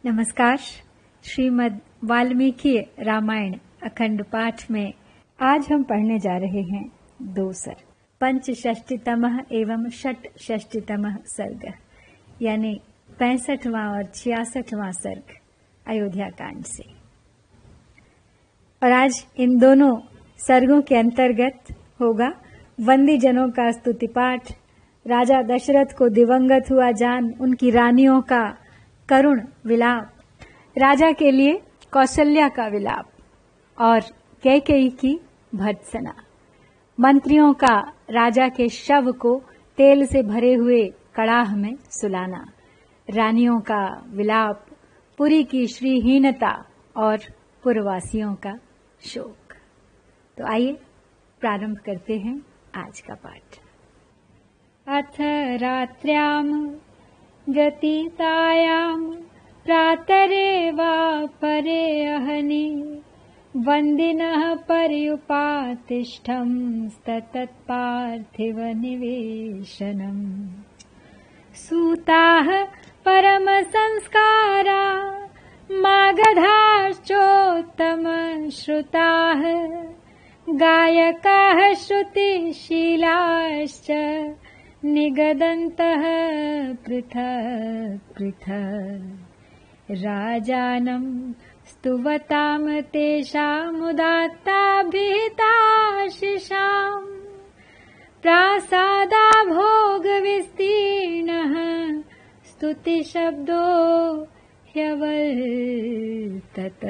नमस्कार। श्रीमद् वाल्मीकि रामायण अखंड पाठ में आज हम पढ़ने जा रहे हैं 2 सर्ग, पंचषष्टितमः एवं षट्षष्टितमः सर्ग, यानी 65वां और 66वां सर्ग अयोध्या कांड से। और आज इन दोनों सर्गों के अंतर्गत होगा वंदी जनों का स्तुति पाठ, राजा दशरथ को दिवंगत हुआ जान उनकी रानियों का करुण विलाप, राजा के लिए कौशल्या का विलाप और कैकेयी की भर्त्सना, मंत्रियों का राजा के शव को तेल से भरे हुए कड़ाह में सुलाना, रानियों का विलाप, पुरी की श्रीहीनता और पुरवासियों का शोक। तो आइए प्रारंभ करते हैं आज का पाठ। अथ रात्र्याम व्यतीतायाम प्रातरेवापरे अहनि वन्दिनः पर्युपातिष्ठंस्तत्पार्थिव निवेशनम्। सूताः परमसंस्कारा मागधाश्चोत्तमश्रुताः गायकाः श्रुतिशीलाश्च निगदन्तः पृथक् पृथक्। राजानं स्तुवतां तेषामुदात्ताभिहिताशिषाम् प्रासादा भोगविस्तीर्णः स्तुतिशब्दो ह्यवर्तत।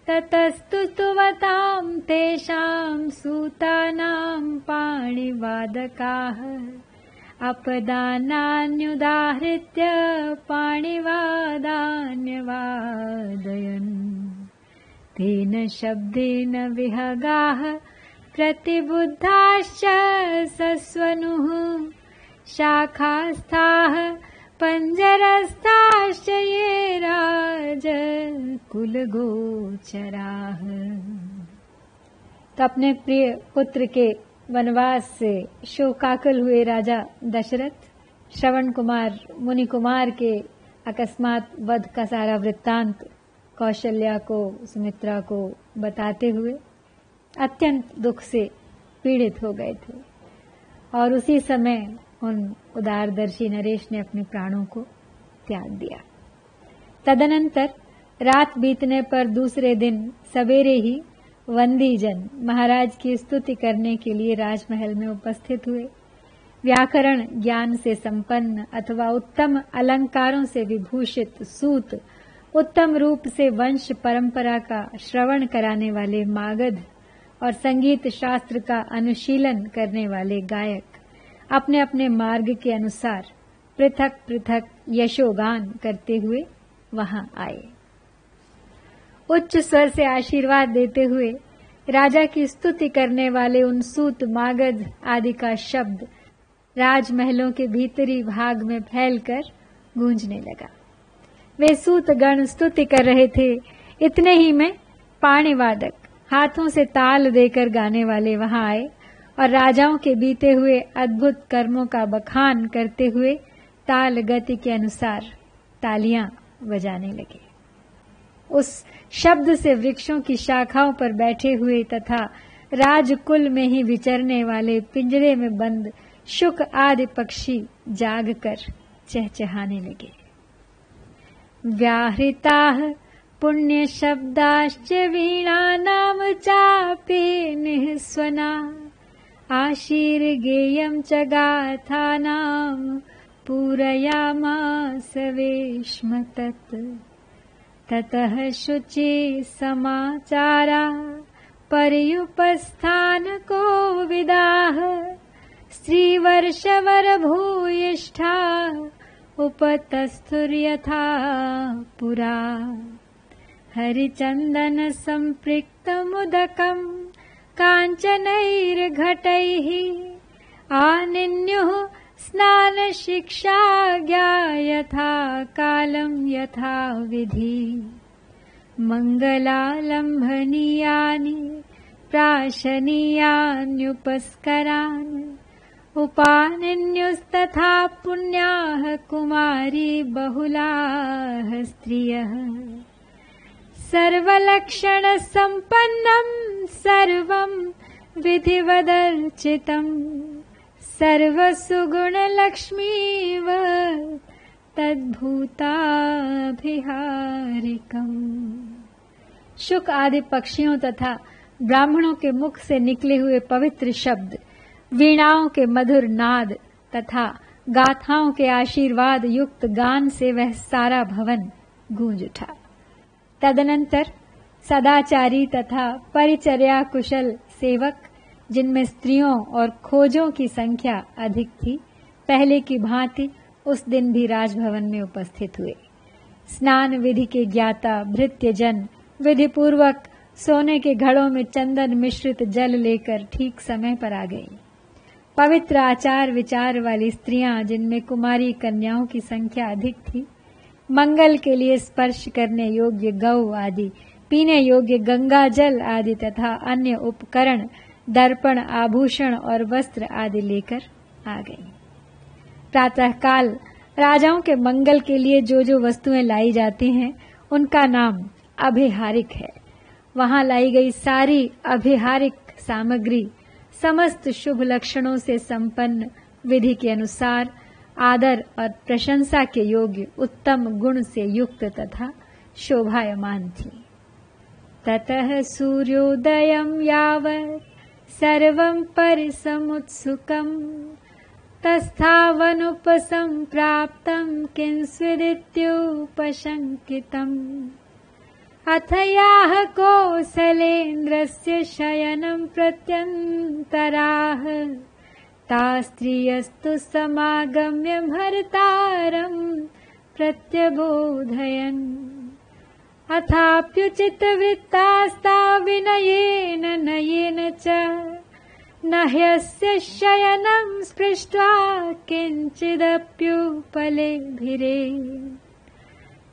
ततस्तु स्तुवतां तेषां सूतानां पाणिवादकाः अपदानान्युदाहृत्य पाणिवादान्यवादयन्। तेन शब्देन विहगाः प्रतिबुद्धाश्च सस्वनुः शाखास्थाः पंजरस्थाश्च ये राजकुलगोचराः। तो अपने प्रिय पुत्र के वनवास से शोकाकुल हुए राजा दशरथ श्रवण कुमार मुनि कुमार के अकस्मात वध का सारा वृत्तांत कौशल्या को सुमित्रा को बताते हुए अत्यंत दुख से पीड़ित हो गए थे। और उसी समय उन उदारदर्शी नरेश ने अपने प्राणों को त्याग दिया। तदनंतर रात बीतने पर दूसरे दिन सवेरे ही वंदीजन महाराज की स्तुति करने के लिए राजमहल में उपस्थित हुए। व्याकरण ज्ञान से संपन्न अथवा उत्तम अलंकारों से विभूषित सूत, उत्तम रूप से वंश परंपरा का श्रवण कराने वाले मागध और संगीत शास्त्र का अनुशीलन करने वाले गायक अपने अपने मार्ग के अनुसार पृथक पृथक यशोगान करते हुए वहां आए। उच्च स्वर से आशीर्वाद देते हुए राजा की स्तुति करने वाले उन सूत मागध आदि का शब्द राजमहलों के भीतरी भाग में फैलकर गूंजने लगा। वे सूत गण स्तुति कर रहे थे। इतने ही में पाणिवादक हाथों से ताल देकर गाने वाले वहां आए और राजाओं के बीते हुए अद्भुत कर्मों का बखान करते हुए ताल गति के अनुसार तालियां बजाने लगे। उस शब्द से वृक्षों की शाखाओं पर बैठे हुए तथा राजकुल में ही विचरने वाले पिंजरे में बंद शुक आदि पक्षी जागकर चहचहाने लगे। व्याहृताः पुण्य शब्दाश्च वीणानां चापि निःस्वना आशीर्गेयं च गाथानां पूरयामास वेश्म तत्। ततः शुचि समाचारा पर्युपस्थानको विदाः स्त्रीवर्षवर भूयिष्ठा उपतस्थुर्यथा पुरा। हरिचन्दन सम्पृक्तमुदकम् काञ्चनैर्घटैः आनिन्युः स्नानशिक्षाज्ञा यथा कालं यथा विधि। मङ्गलालम्भनीयानि प्राशनीयान्युपस्करान् उपानिन्युस्तथा पुण्याः कुमारी बहुलाः स्त्रियः सर्वलक्षणसम्पन्नं सर्वं विधिवदर्चितं सर्वसुगुणलक्ष्मीव तद्भूताभिहारिकम्। शुक आदि पक्षियों तथा ब्राह्मणों के मुख से निकले हुए पवित्र शब्द, वीणाओं के मधुर नाद तथा गाथाओं के आशीर्वाद युक्त गान से वह सारा भवन गूंज उठा। तदनंतर सदाचारी तथा परिचर्या कुशल सेवक, जिनमें स्त्रियों और खोजों की संख्या अधिक थी, पहले की भांति उस दिन भी राजभवन में उपस्थित हुए। स्नान विधि के ज्ञाता भृत्यजन विधि पूर्वक सोने के घड़ों में चंदन मिश्रित जल लेकर ठीक समय पर आ गईं। पवित्र आचार विचार वाली स्त्रियां, जिनमें कुमारी कन्याओं की संख्या अधिक थी, मंगल के लिए स्पर्श करने योग्य गौ आदि, पीने योग्य गंगा जल आदि तथा अन्य उपकरण, दर्पण, आभूषण और वस्त्र आदि लेकर आ गईं। प्रातःकाल राजाओं के मंगल के लिए जो जो वस्तुएं लाई जाती हैं, उनका नाम अभिहारिक है। वहां लाई गई सारी अभिहारिक सामग्री समस्त शुभ लक्षणों से संपन्न, विधि के अनुसार आदर और प्रशंसा के योग्य, उत्तम गुण से युक्त तथा शोभायमान थी। ततः सूर्योदयं यावत् सर्वं परिसमुत्सुकम् तस्थावनुपसंप्राप्तं किंस्विदित्युपशंकितम्। अथ याः कौसलेन्द्रस्य शयनं प्रत्यन्तराः ता स्त्रियस्तु समागम्य भर्तारं प्रत्यबोधयन्। अथाप्युचितवृत्तास्ता विनयेन नयेन च न ह्यस्य शयनं स्पृष्ट्वा किञ्चिदप्युपलेभिरे।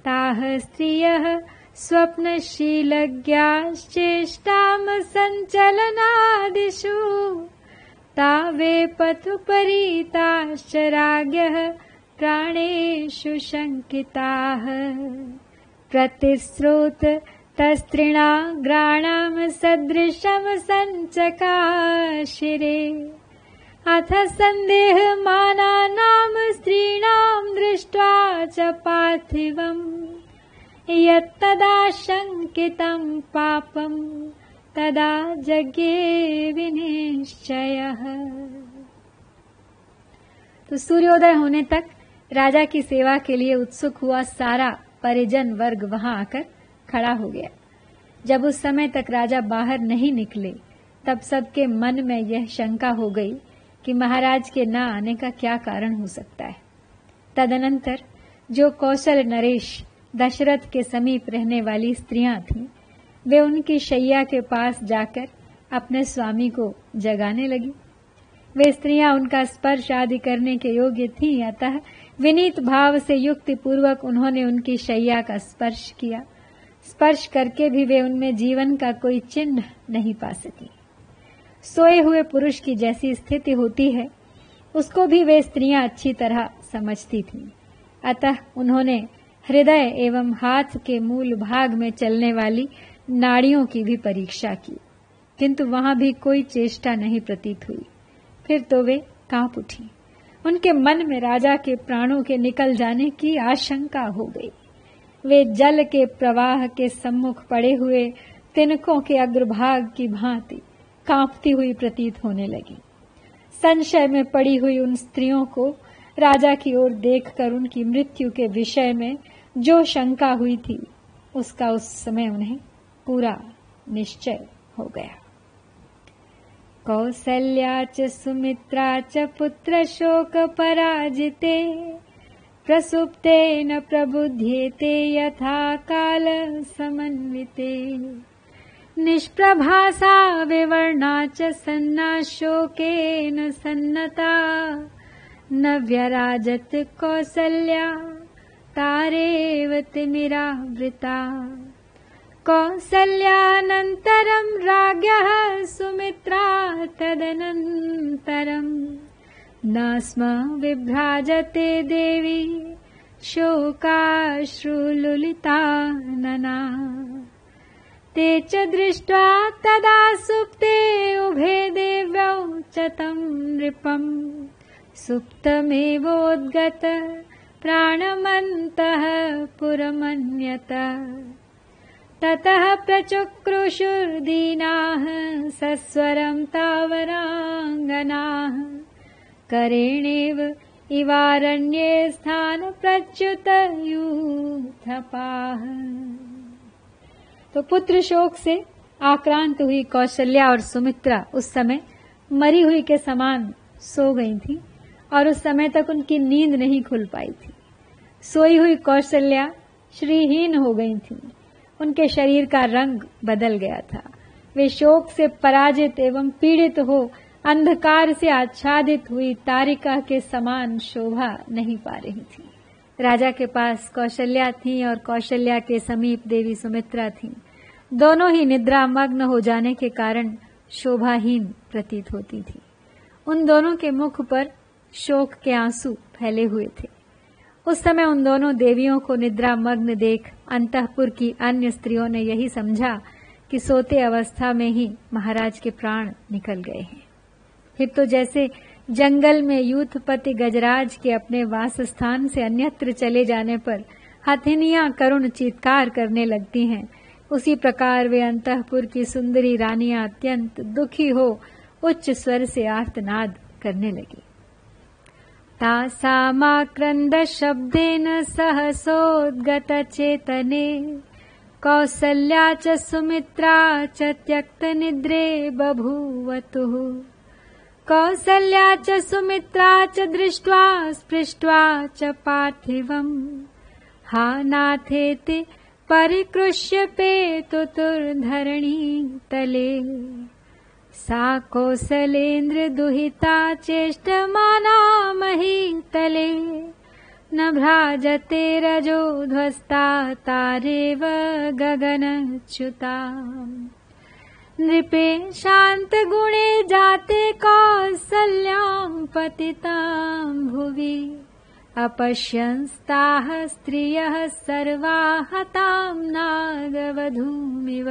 ताः स्त्रियः स्वप्नशीलज्ञाश्चेष्टां सञ्चलनादिषु तावे पथुपरीताश्च राज्ञः प्राणेषु शङ्किताः। प्रतिस्रोत तस्त्रिणाग्राणां सदृशं सञ्चकाशिरे। अथ सन्देहमानानां स्त्रीणां दृष्ट्वा च पार्थिवम् यत्तदा शङ्कितं पापं तदा जज्ञे विनिश्चयः। तो सूर्योदय होने तक राजा की सेवा के लिए उत्सुक हुआ सारा परिजन वर्ग वहां आकर खड़ा हो गया। जब उस समय तक राजा बाहर नहीं निकले, तब सबके मन में यह शंका हो गई कि महाराज के न आने का क्या कारण हो सकता है। तदनंतर जो कौशल नरेश दशरथ के समीप रहने वाली स्त्रियां थीं, वे उनकी शैया के पास जाकर अपने स्वामी को जगाने लगी। वे स्त्रियां उनका स्पर्श आदि करने के योग्य थीं, अतः विनीत भाव से युक्ति पूर्वक उन्होंने उनकी शैया का स्पर्श किया। स्पर्श करके भी वे उनमें जीवन का कोई चिन्ह नहीं पा सकी। सोए हुए पुरुष की जैसी स्थिति होती है, उसको भी वे स्त्रियां अच्छी तरह समझती थीं। अतः उन्होंने हृदय एवं हाथ के मूल भाग में चलने वाली नाड़ियों की भी परीक्षा की, किंतु वहां भी कोई चेष्टा नहीं प्रतीत हुई। फिर तो वे कांप उठी। उनके मन में राजा के प्राणों के निकल जाने की आशंका हो गई। वे जल के प्रवाह के सम्मुख पड़े हुए तिनकों के अग्रभाग की भांति कांपती हुई प्रतीत होने लगी। संशय में पड़ी हुई उन स्त्रियों को राजा की ओर देखकर उनकी मृत्यु के विषय में जो शंका हुई थी, उसका उस समय उन्हें पूरा निश्चय हो गया। कौसल्या च सुमित्रा च पुत्र शोक पराजिते प्रसुप्तेन प्रबुध्येते यथा काल समन्विते। निष्प्रभासा विवर्णा च सन्ना शोकेन सन्नता न व्यराजत कौसल्या तारेव तिमिरावृता। कौसल्यानन्तरं राज्ञः सुमित्रा तदनन्तरं न स्म विभ्राजते देवी शोकाश्रुलुलितानना ते च दृष्ट्वा तदा सुप्ते उभे देव्यौ च तं नृपम् सुप्तमेवोद्गत प्राणमन्तः पुरमन्यत ततः प्रचक्रुषुर्दीनाः सस्वरं तावराङ्गनाः करेणेव इवारण्ये स्थानप्रच्युतयूथपाः। तो पुत्र शोक से आक्रांत हुई कौशल्या और सुमित्रा उस समय मरी हुई के समान सो गई थी और उस समय तक उनकी नींद नहीं खुल पाई थी। सोई हुई कौशल्या श्रीहीन हो गई थी, उनके शरीर का रंग बदल गया था। वे शोक से पराजित एवं पीड़ित हो अंधकार से आच्छादित हुई तारिका के समान शोभा नहीं पा रही थी। राजा के पास कौशल्या थी और कौशल्या के समीप देवी सुमित्रा थी। दोनों ही निद्रा मग्न हो जाने के कारण शोभाहीन प्रतीत होती थी। उन दोनों के मुख पर शोक के आंसू फैले हुए थे। उस समय उन दोनों देवियों को निद्रा मग्न देख अंतःपुर की अन्य स्त्रियों ने यही समझा कि सोते अवस्था में ही महाराज के प्राण निकल गए हैं। फिर तो जैसे जंगल में यूथपति गजराज के अपने वास स्थान से अन्यत्र चले जाने पर हथिनियां करुण चीत्कार करने लगती हैं, उसी प्रकार वे अंतःपुर की सुंदरी रानियां अत्यंत दुखी हो उच्च स्वर से आर्तनाद करने लगी। तासामाक्रंद शब्देन सहसोद्गत चेतने कौसल्या च सुमित्रा च त्यक्त निद्रे बभूवतुः कौसल्या च सुमित्रा च दृष्ट्वा स्पृष्ट्वा च पार्थिवम् हा नाथेति परिकृष्य पेतुर्धरणी तले सा कौसलेन्द्र दुहिता चेष्टमाना महीतले न भ्राजते रजो ध्वस्ता तारेव गगनच्युता नृपे शांत गुणे जाते कौसल्यां पतितां भुवि अपश्यंस्ताः स्त्रियः सर्वा हतां नागवधूमिव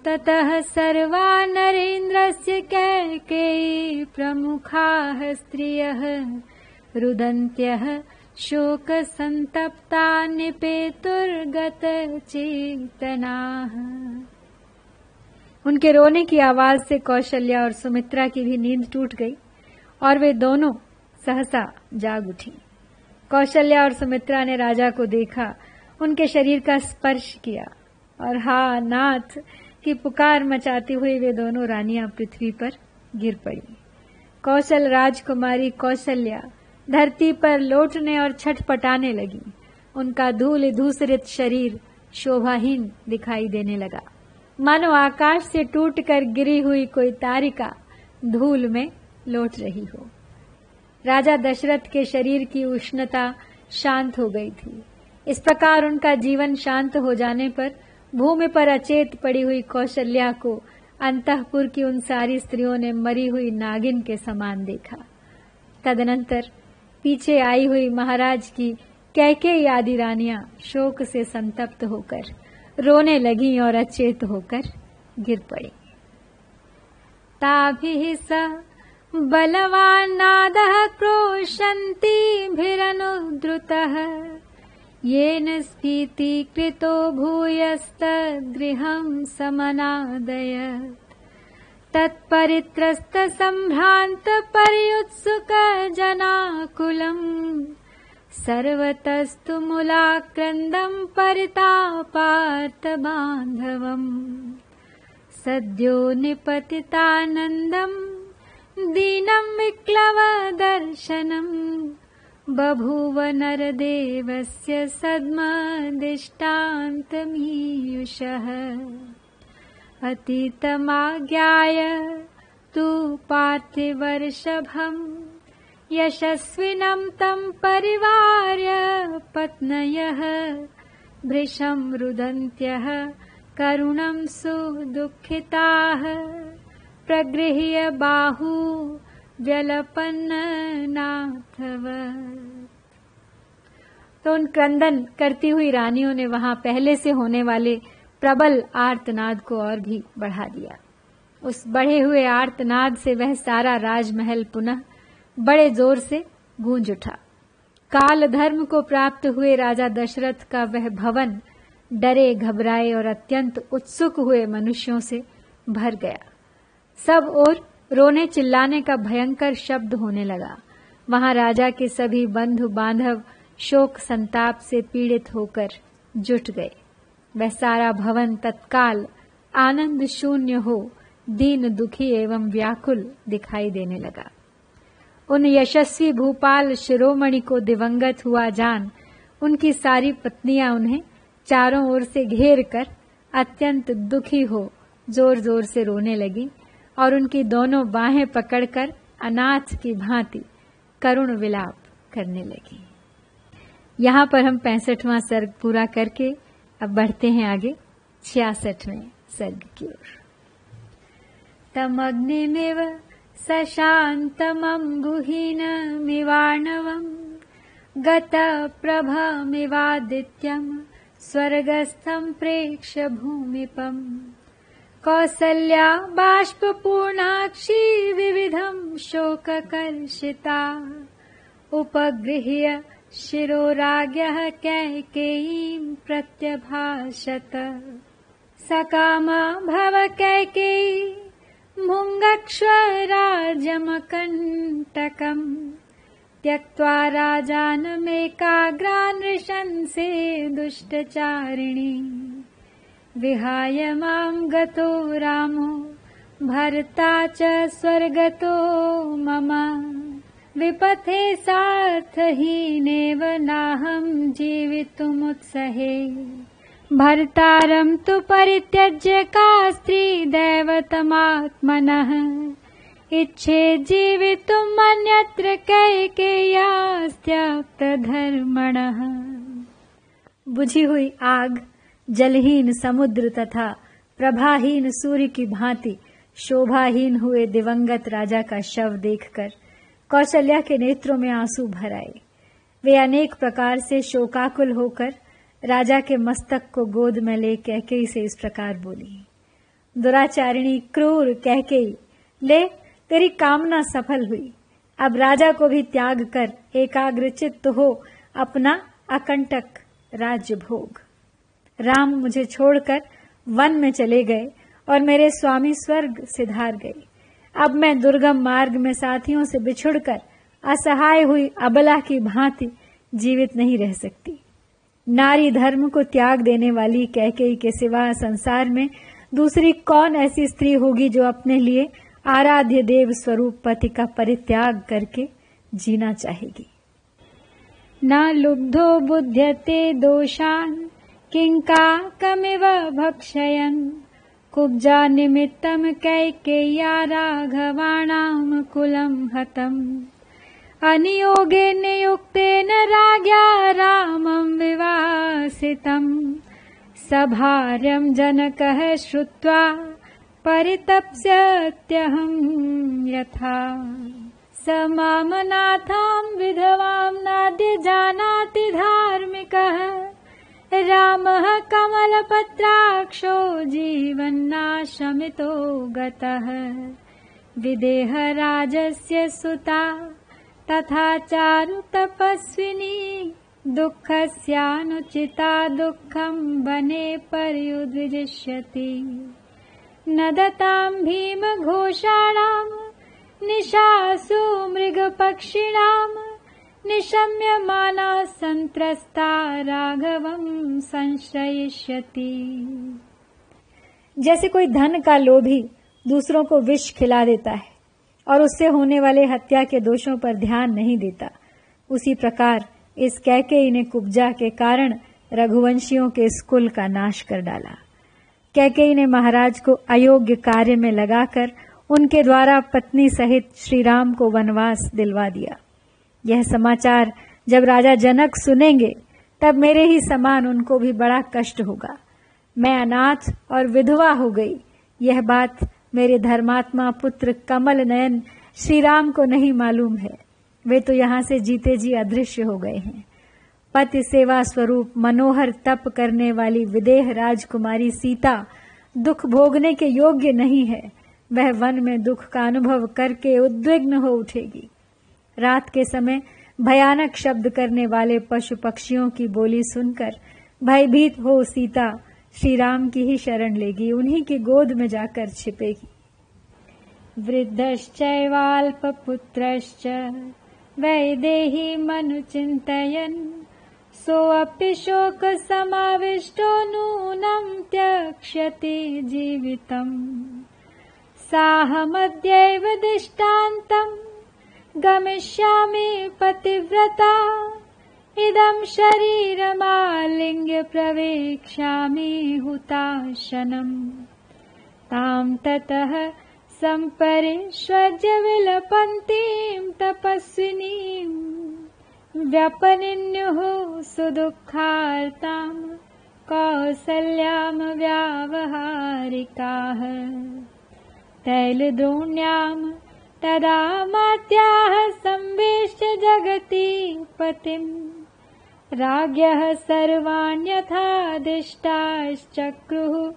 ततः सर्वा नरेन्द्रस्य कैकेयी प्रमुखाः स्त्रियः रुदन्त्यः शोकसन्तप्ता निपेतुर्गतचेतनाः। उनके रोने की आवाज से कौशल्या और सुमित्रा की भी नींद टूट गई और वे दोनों सहसा जाग उठी। कौशल्या और सुमित्रा ने राजा को देखा, उनके शरीर का स्पर्श किया और हा नाथ की पुकार मचाती हुई वे दोनों रानियां पृथ्वी पर गिर पड़ी। कौशल राजकुमारी कौशल्या धरती पर लौटने और छटपटाने लगी। उनका धूल धूसरित शरीर शोभाहीन दिखाई देने लगा, मानो आकाश से टूटकर गिरी हुई कोई तारिका धूल में लौट रही हो। राजा दशरथ के शरीर की उष्णता शांत हो गई थी। इस प्रकार उनका जीवन शांत हो जाने पर भूमि पर अचेत पड़ी हुई कौशल्या को अंतःपुर की उन सारी स्त्रियों ने मरी हुई नागिन के समान देखा। तदनंतर पीछे आई हुई महाराज की कैकेयी आदि रानियां शोक से संतप्त होकर रोने लगी और अचेत होकर गिर पड़ी। ताभिः स बलवान्नादः क्रोशन्तीभिरनुद्रुतः येन स्फीतीकृतो भूयस्तद्गृहं समनादयत् तत्परित्रस्तसम्भ्रान्तपर्युत्सुकजनाकुलम् सर्वतस्तु मूलाक्रन्दं परितापार्तबान्धवम् सद्यो निपतितानन्दम् दीनं विक्लवदर्शनम् बभूव नरदेवस्य सद्मदिष्टान्तमीयुषः अतीतमाज्ञाय तु पार्थिवर्षभम् यशस्विनं तं परिवार्य पत्न्यः भृशं रुदन्त्यः करुणं सुदुःखिताः प्रगृह्य बाहु व्यलपन्न नाथव। तो उन क्रंदन करती हुई रानियों ने वहां पहले से होने वाले प्रबल आर्तनाद को और भी बढ़ा दिया। उस बढ़े हुए आर्तनाद से वह सारा राजमहल पुनः बड़े जोर से गूंज उठा। काल धर्म को प्राप्त हुए राजा दशरथ का वह भवन डरे घबराए और अत्यंत उत्सुक हुए मनुष्यों से भर गया। सब ओर रोने चिल्लाने का भयंकर शब्द होने लगा। वहां राजा के सभी बंधु बांधव शोक संताप से पीड़ित होकर जुट गए। वह सारा भवन तत्काल आनंद शून्य हो दीन दुखी एवं व्याकुल दिखाई देने लगा। उन यशस्वी भूपाल शिरोमणि को दिवंगत हुआ जान उनकी सारी पत्नियां उन्हें चारों ओर से घेर कर अत्यंत दुखी हो जोर जोर से रोने लगी और उनकी दोनों बाहें पकड़कर अनाथ की भांति करुण विलाप करने लगी। यहाँ पर हम 65वां सर्ग पूरा करके अब बढ़ते हैं आगे 66वें सर्ग की ओर। तमग्निमिव सशान्तमम्बुहीनमिवार्णवम् गतप्रभमिवादित्यम् स्वर्गस्थं प्रेक्ष्य भूमिपम् कौसल्या बाष्पपूर्णाक्षी विविधं शोककर्षिता उपगृह्य शिरोराज्ञः कैकेयीं प्रत्यभाषत। सकामा भव कैकेयी भुङ्गक्ष्व राज्यमकण्टकम् त्यक्त्वा राजानमेकाग्रान् नृशंसे दुष्टचारिणी। विहाय मां गतो रामो भर्ता च स्वर्गतो मम विपथे सार्थहीनेव नाहं जीवितुमुत्सहे। भर्तारं तु परित्यज्य का स्त्री दैवतमात्मनः इच्छे जीवितुम् अन्यत्र कैकेय्यास्त्यक्तधर्मणः। बुझी हुई आग, जलहीन समुद्र तथा प्रभाहीन सूर्य की भांति शोभाहीन हुए दिवंगत राजा का शव देखकर कौशल्या के नेत्रों में आंसू भर आए। वे अनेक प्रकार से शोकाकुल होकर राजा के मस्तक को गोद में ले कैकेयी से इस प्रकार बोली। दुराचारिणी क्रूर कैकेयी, ले तेरी कामना सफल हुई। अब राजा को भी त्याग कर एकाग्रचित्त हो अपना अकंटक राज्य भोग। राम मुझे छोड़कर वन में चले गए और मेरे स्वामी स्वर्ग सिधार गए। अब मैं दुर्गम मार्ग में साथियों से बिछुड़कर असहाय हुई अबला की भांति जीवित नहीं रह सकती। नारी धर्म को त्याग देने वाली कैकेयी के सिवा संसार में दूसरी कौन ऐसी स्त्री होगी जो अपने लिए आराध्य देव स्वरूप पति का परित्याग करके जीना चाहेगी। न लुब्धो बुध्यते दोषान् किंकाकमिव भक्षयन् कुब्जा निमित्तं कैकेय्या राघवाणां कुलं हतम्। अनियोगे नियुक्तेन राज्ञा रामं विवासितं सभार्यं जनकः श्रुत्वा परितप्स्यत्यहं यथा। स मामनाथां विधवां नाद्य जानाति धार्मिकः रामः कमलपत्राक्षो जीवन्नाशमितो गतः। विदेह राजस्य सुता तथा चारु तपस्विनी दुःखस्यानुचिता दुःखं वने पर्युद्विजिष्यति। नदतां भीमघोषाणां निशासु मृगपक्षिणां निशम्यमाना संत्रस्ता राघवं संश्रयिष्यति। जैसे कोई धन का लोभी दूसरों को विष खिला देता है और उससे होने वाले हत्या के दोषों पर ध्यान नहीं देता, उसी प्रकार इस कैकेयी ने कुब्जा के कारण रघुवंशियों के इस कुल का नाश कर डाला। कैकेयी ने महाराज को अयोग्य कार्य में लगाकर उनके द्वारा पत्नी सहित श्री राम को वनवास दिलवा दिया। यह समाचार जब राजा जनक सुनेंगे तब मेरे ही समान उनको भी बड़ा कष्ट होगा। मैं अनाथ और विधवा हो गई, यह बात मेरे धर्मात्मा पुत्र कमल नयन श्री राम को नहीं मालूम है, वे तो यहाँ से जीते जी अदृश्य हो गए हैं। पति सेवा स्वरूप मनोहर तप करने वाली विदेह राजकुमारी सीता दुख भोगने के योग्य नहीं है। वह वन में दुख का अनुभव करके उद्विग्न हो उठेगी। रात के समय भयानक शब्द करने वाले पशु पक्षियों की बोली सुनकर भयभीत हो सीता श्री राम की ही शरण लेगी, उन्हीं की गोद में जाकर छिपेगी। वृद्धश्चैवाल्पपुत्रश्च वैदेही मनुचिन्तयन् सोऽपि शोक समाविष्टो नूनं त्यक्ष्यति जीवितम्। साहमद्यैव दृष्टान्तम् गमिष्यामि पतिव्रता इदं शरीरमालिङ्ग्य प्रवेक्ष्यामि हुताशनम्। तां ततः सम्परिष्वज्य विलपन्तीं तपस्विनीं व्यपनिन्युः सुदुःखार्तां कौसल्यां व्यावहारिकाः। तैलद्रोण्यां तदा मात्याः संवेश्य जगति पतिम् राज्ञः सर्वाण्यथादिष्टाश्चक्रुः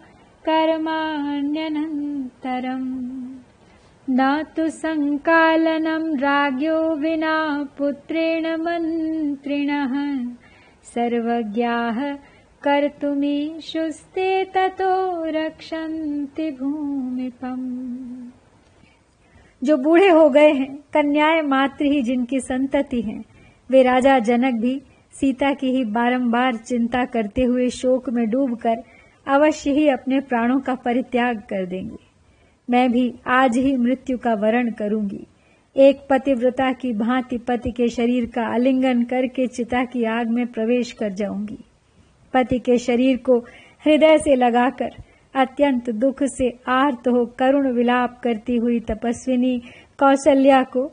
कर्माण्यनन्तरम्। न तु संकालनं राज्ञो विना पुत्रेण मन्त्रिणः सर्वज्ञाः कर्तुमीशुस्ते ततो रक्षन्ति भूमिपम्। जो बूढ़े हो गए हैं, कन्याएं मात्र ही जिनकी संतति हैं, वे राजा जनक भी सीता की ही बारंबार चिंता करते हुए शोक में डूबकर अवश्य ही अपने प्राणों का परित्याग कर देंगे। मैं भी आज ही मृत्यु का वरण करूंगी। एक पतिव्रता की भांति पति के शरीर का आलिंगन करके चिता की आग में प्रवेश कर जाऊंगी। पति के शरीर को हृदय से लगाकर अत्यंत दुख से आर्त हो करुण विलाप करती हुई तपस्विनी कौशल्या को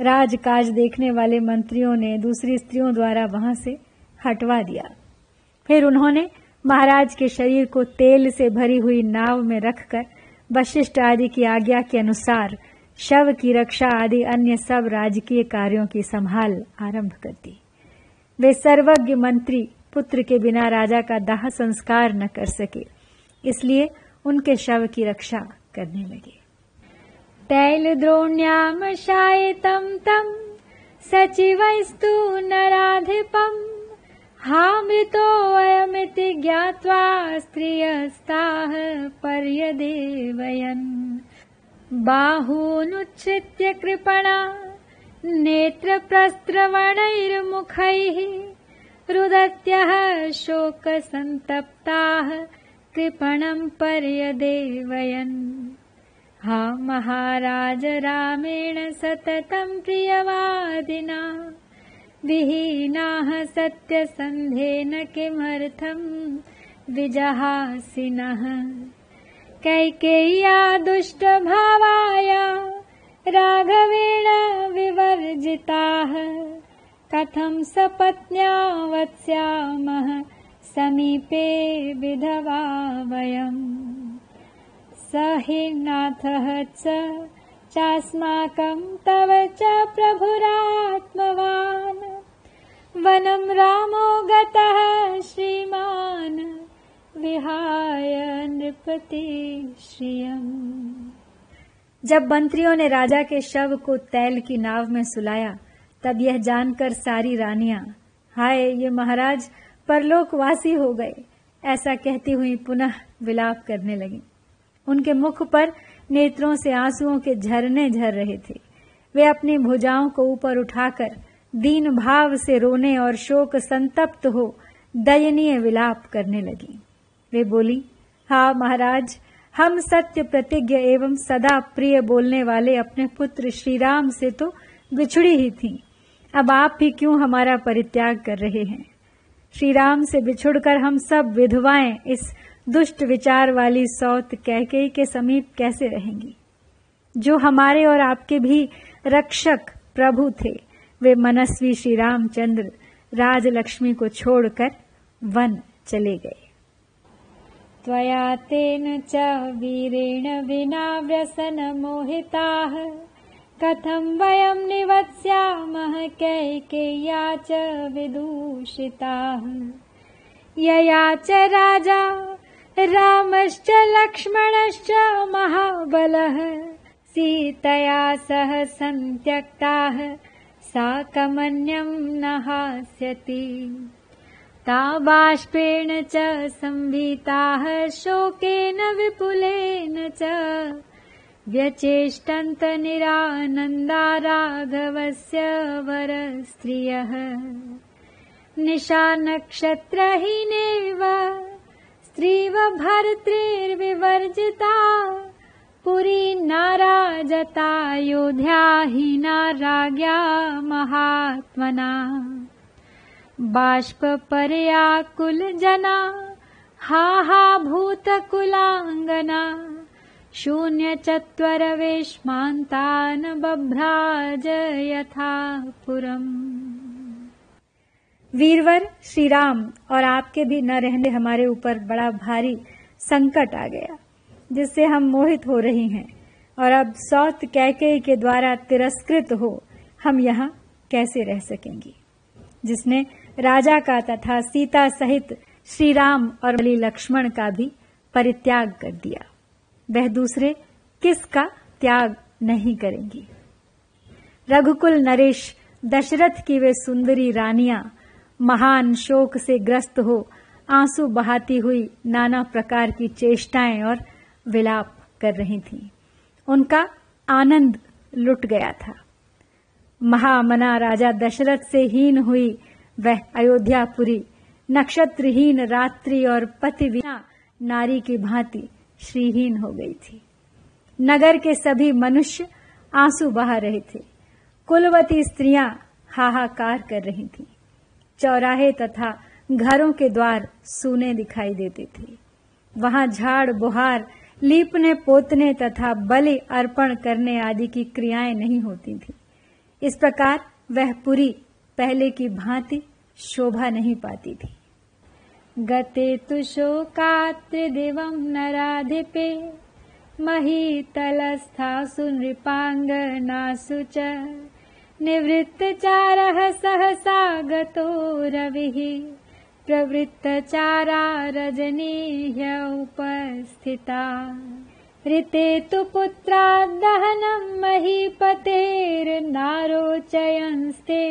राजकाज देखने वाले मंत्रियों ने दूसरी स्त्रियों द्वारा वहां से हटवा दिया। फिर उन्होंने महाराज के शरीर को तेल से भरी हुई नाव में रखकर वशिष्ठ आदि की आज्ञा के अनुसार शव की रक्षा आदि अन्य सब राजकीय कार्यों की संभाल आरंभ कर दी। वे सर्वज्ञ मंत्री पुत्र के बिना राजा का दाह संस्कार न कर सके, इसलिए उनके शव की रक्षा करने लगे। तैलद्रोण्यां शायितं तं सचिवैस्तु नराधिपम् हामृतोऽयमिति ज्ञात्वा स्त्रियस्ताः पर्यदेवयन्। बाहूनुच्छ्रित्य कृपणा नेत्रप्रस्रवणैर्मुखैः रुदत्यः शोकसन्तप्ताः कृपणं पर्यदेवयन्। हा महाराज रामेण सततं प्रियवादिना विहीनाः सत्यसन्धेन किमर्थं विजहासिनः। कैकेय्या दुष्टभावाया राघवेण विवर्जिताः कथं सपत्न्या वत्स्यामः समीपे विधवा वयम्। स हि नाथः चास्माकं तव च प्रभुरात्मवान् वनं रामो गतः श्रीमान् विहाय नृपति श्रियम्। जब मंत्रियों ने राजा के शव को तैल की नाव में सुलाया, तब यह जानकर सारी रानियां हाय ये महाराज परलोकवासी हो गए ऐसा कहती हुई पुनः विलाप करने लगी। उनके मुख पर नेत्रों से आंसुओं के झरने झर रहे थे। वे अपनी भुजाओं को ऊपर उठाकर दीन भाव से रोने और शोक संतप्त हो दयनीय विलाप करने लगी। वे बोली, हाँ महाराज, हम सत्य प्रतिज्ञ एवं सदा प्रिय बोलने वाले अपने पुत्र श्री राम से तो बिछुड़ी ही थीं। अब आप भी क्यों हमारा परित्याग कर रहे हैं? श्री राम से बिछुड़कर हम सब विधवाएं इस दुष्ट विचार वाली सौत कैकेयी के समीप कैसे रहेंगी? जो हमारे और आपके भी रक्षक प्रभु थे, वे मनस्वी श्री रामचंद्र राजलक्ष्मी को छोड़कर वन चले गए। त्वया तेन च वीरेण विना व्यसन मोहिताः कथं वयं निवत्स्यामः कैकेय्या च विदूषिताः। यया च राजा रामश्च लक्ष्मणश्च महाबलः सीतया सह संत्यक्ताः साकमन्यं न हास्यति। ता बाष्पेण च संभीताः शोकेन विपुलेन च व्यचेष्टन्त निरानन्दा राघवस्य वरस्त्रियः। निशानक्षत्रहीनेव स्त्रीव भर्तृर्विवर्जिता पुरी नाराजता योध्याहीना राज्ञा महात्मना। बाष्पपर्याकुलजना हा हा भूतकुलाङ्गना शून्यचत्वरवेश्मान्तान् बभ्राज यथा पुरम्। वीरवर श्री राम और आपके भी न रहने हमारे ऊपर बड़ा भारी संकट आ गया, जिससे हम मोहित हो रही हैं और अब सौत कैकेयी के द्वारा तिरस्कृत हो हम यहाँ कैसे रह सकेंगी। जिसने राजा का तथा सीता सहित श्री राम और बलि लक्ष्मण का भी परित्याग कर दिया, वह दूसरे किसका त्याग नहीं करेंगी। रघुकुल नरेश दशरथ की वे सुंदरी रानियां महान शोक से ग्रस्त हो आंसू बहाती हुई नाना प्रकार की चेष्टाएं और विलाप कर रही थीं। उनका आनंद लुट गया था। महामना राजा दशरथ से हीन हुई वह अयोध्यापुरी नक्षत्रहीन रात्रि और पतिविना नारी की भांति श्रीहीन हो गई थी। नगर के सभी मनुष्य आंसू बहा रहे थे। कुलवती स्त्रियां हाहाकार कर रही थीं। चौराहे तथा घरों के द्वार सूने दिखाई देते थे। वहां झाड़ बुहार, लीपने पोतने तथा बलि अर्पण करने आदि की क्रियाएं नहीं होती थी। इस प्रकार वह पुरी पहले की भांति शोभा नहीं पाती थी। गते तु शोकात्रिदिवं नराधिपे महीतलस्थासु नृपांगनासु च निवृत्तचारः सहसा गतो रविः प्रवृत्तचारा रजनीह्य उपस्थिता। ऋते तु पुत्राद्दहनं महीपतेर्नारोचयंस्ते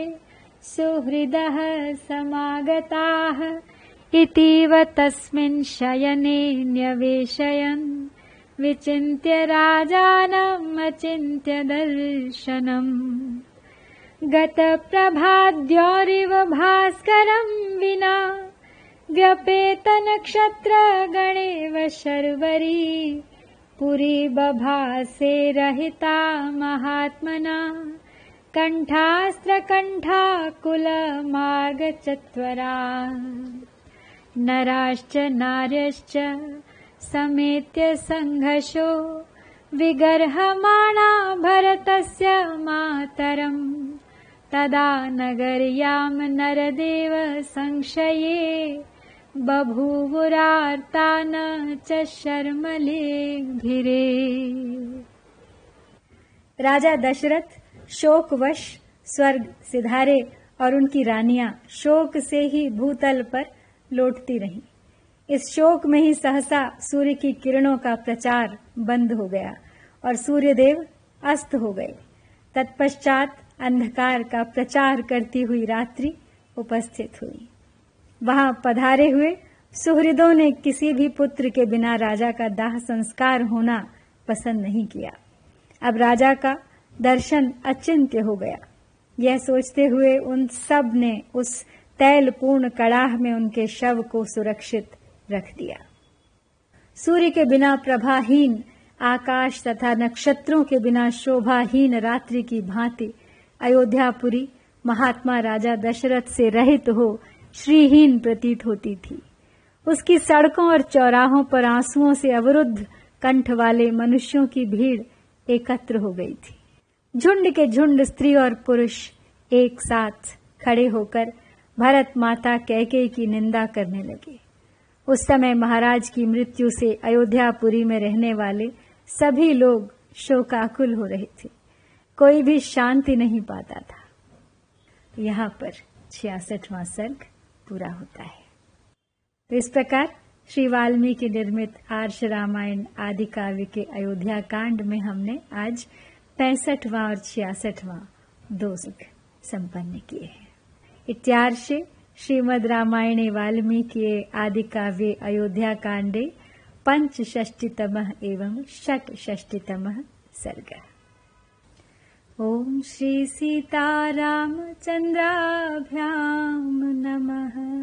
सुहृदः समागताः इतीव तस्मिन् शयने न्यवेशयन् विचिन्त्य राजानम् अचिन्त्य दर्शनम्। गतप्रभाद्योरिव भास्करं विना व्यपेतनक्षत्रगणेव शर्वरी पुरी बभासे रहिता महात्मना कण्ठास्त्रकण्ठाकुलमार्गचत्वरा। नराश्च नार्यश्च समेत्य संघर्षो विगर्हमाणा भरतस्य मातरम् तदा नगर्यां नरदेव संशये बभूवुरार्ता न च शर्मलेभिरे। राजा दशरथ शोकवश स्वर्ग सिधारे और उनकी रानियां शोक से ही भूतल पर लौटती रहीं। इस शोक में ही सहसा सूर्य की किरणों का प्रचार बंद हो गया और सूर्यदेव अस्त हो गए। तत्पश्चात अंधकार का प्रचार करती हुई रात्रि उपस्थित हुई। वहां पधारे हुए सुहृदों ने किसी भी पुत्र के बिना राजा का दाह संस्कार होना पसंद नहीं किया। अब राजा का दर्शन अचिंत्य हो गया। यह सोचते हुए उन सब ने उस तैलपूर्ण कड़ाह में उनके शव को सुरक्षित रख दिया। सूर्य के बिना प्रभाहीन आकाश तथा नक्षत्रों के बिना शोभाहीन रात्रि की भांति अयोध्यापुरी महात्मा राजा दशरथ से रहित हो श्रीहीन प्रतीत होती थी। उसकी सड़कों और चौराहों पर आंसुओं से अवरुद्ध कंठ वाले मनुष्यों की भीड़ एकत्र हो गई थी। झुंड के झुंड स्त्री और पुरुष एक साथ खड़े होकर भरत माता कैकेयी की निंदा करने लगे। उस समय महाराज की मृत्यु से अयोध्यापुरी में रहने वाले सभी लोग शोकाकुल हो रहे थे। कोई भी शांति नहीं पाता था। यहाँ पर 66वां सर्ग पूरा होता है। तो इस प्रकार श्री वाल्मीकि निर्मित आर्ष रामायण आदि काव्य के अयोध्या कांड में हमने आज 65वां और 66वां 2 सर्ग संपन्न किए हैं। इत्यार्षे श्रीमद् रामायणे वाल्मीकि आदि काव्ये अयोध्या कांडे 65तमः एवं 66तमः सर्गः। ओम श्री सीतारामचंद्राभ्याम नमः।